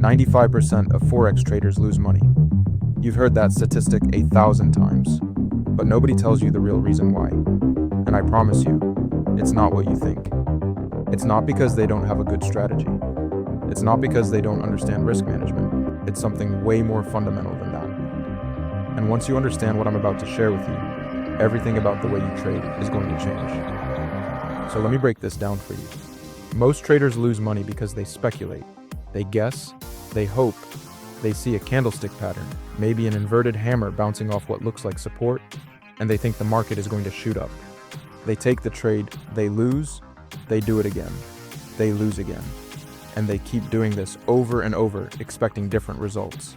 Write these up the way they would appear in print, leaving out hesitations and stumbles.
95% of Forex traders lose money. You've heard that statistic 1,000 times, but nobody tells you the real reason why. And I promise you, it's not what you think. It's not because they don't have a good strategy. It's not because they don't understand risk management. It's something way more fundamental than that. And once you understand what I'm about to share with you, everything about the way you trade is going to change. So let me break this down for you. Most traders lose money because they speculate. They guess, they hope, they see a candlestick pattern, maybe an inverted hammer bouncing off what looks like support, and they think the market is going to shoot up. They take the trade, they lose, they do it again, they lose again. And they keep doing this over and over, expecting different results.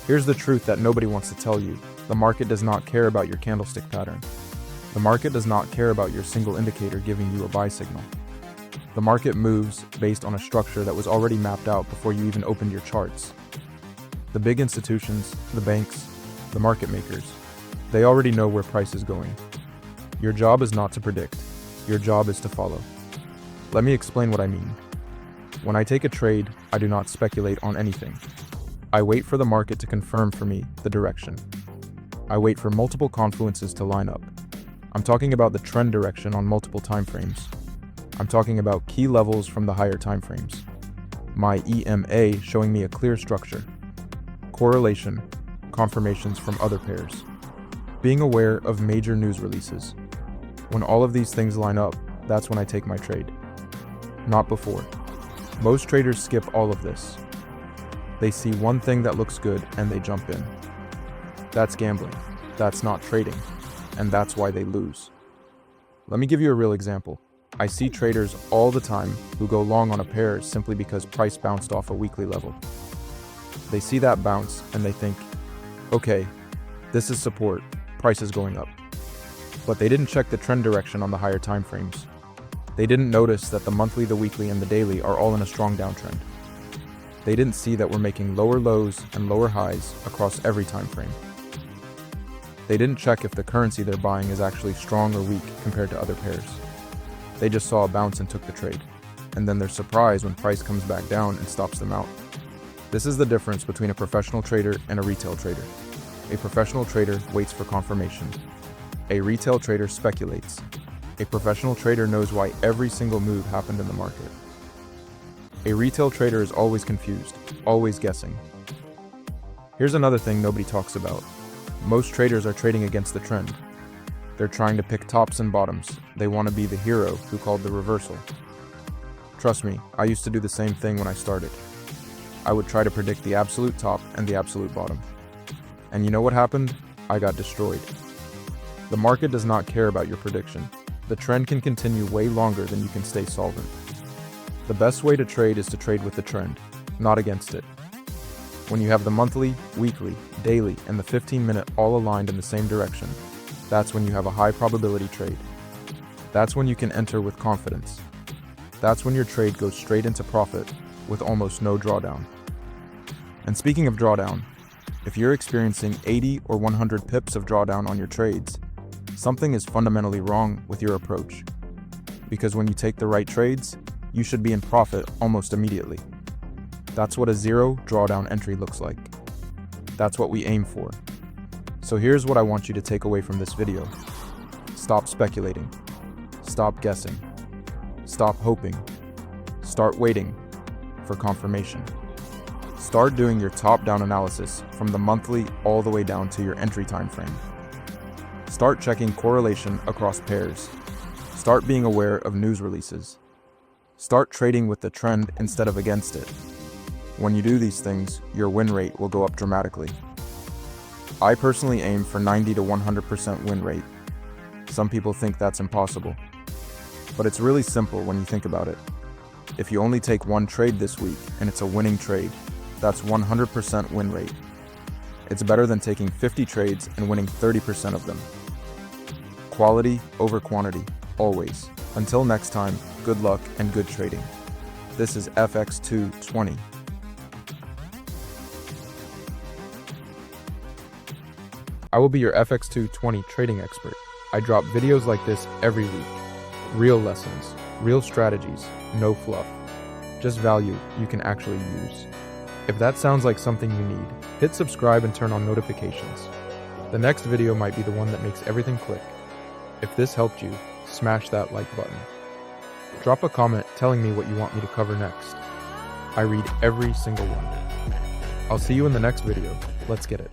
Here's the truth that nobody wants to tell you. The market does not care about your candlestick pattern. The market does not care about your single indicator giving you a buy signal. The market moves based on a structure that was already mapped out before you even opened your charts. The big institutions, the banks, the market makers, they already know where price is going. Your job is not to predict. Your job is to follow. Let me explain what I mean. When I take a trade, I do not speculate on anything. I wait for the market to confirm for me the direction. I wait for multiple confluences to line up. I'm talking about the trend direction on multiple timeframes. I'm talking about key levels from the higher timeframes. My EMA showing me a clear structure. Correlation, confirmations from other pairs. Being aware of major news releases. When all of these things line up, that's when I take my trade. Not before. Most traders skip all of this. They see one thing that looks good and they jump in. That's gambling. That's not trading. And that's why they lose. Let me give you a real example. I see traders all the time who go long on a pair simply because price bounced off a weekly level. They see that bounce and they think, okay, this is support, price is going up. But they didn't check the trend direction on the higher time frames. They didn't notice that the monthly, the weekly, and the daily are all in a strong downtrend. They didn't see that we're making lower lows and lower highs across every time frame. They didn't check if the currency they're buying is actually strong or weak compared to other pairs. They just saw a bounce and took the trade. And then they're surprised when price comes back down and stops them out. This is the difference between a professional trader and a retail trader. A professional trader waits for confirmation. A retail trader speculates. A professional trader knows why every single move happened in the market. A retail trader is always confused, always guessing. Here's another thing nobody talks about. Most traders are trading against the trend. They're trying to pick tops and bottoms. They want to be the hero who called the reversal. Trust me, I used to do the same thing when I started. I would try to predict the absolute top and the absolute bottom. And you know what happened? I got destroyed. The market does not care about your prediction. The trend can continue way longer than you can stay solvent. The best way to trade is to trade with the trend, not against it. When you have the monthly, weekly, daily, and the 15-minute all aligned in the same direction, that's when you have a high probability trade. That's when you can enter with confidence. That's when your trade goes straight into profit with almost no drawdown. And speaking of drawdown, if you're experiencing 80 or 100 pips of drawdown on your trades, something is fundamentally wrong with your approach. Because when you take the right trades, you should be in profit almost immediately. That's what a zero drawdown entry looks like. That's what we aim for. So here's what I want you to take away from this video. Stop speculating. Stop guessing. Stop hoping. Start waiting for confirmation. Start doing your top-down analysis from the monthly all the way down to your entry time frame. Start checking correlation across pairs. Start being aware of news releases. Start trading with the trend instead of against it. When you do these things, your win rate will go up dramatically. I personally aim for 90 to 100% win rate. Some people think that's impossible. But it's really simple when you think about it. If you only take one trade this week and it's a winning trade, that's 100% win rate. It's better than taking 50 trades and winning 30% of them. Quality over quantity, always. Until next time, good luck and good trading. This is FX220. I will be your FX220 trading expert. I drop videos like this every week. Real lessons, real strategies, no fluff. Just value you can actually use. If that sounds like something you need, hit subscribe and turn on notifications. The next video might be the one that makes everything click. If this helped you, smash that like button. Drop a comment telling me what you want me to cover next. I read every single one. I'll see you in the next video. Let's get it.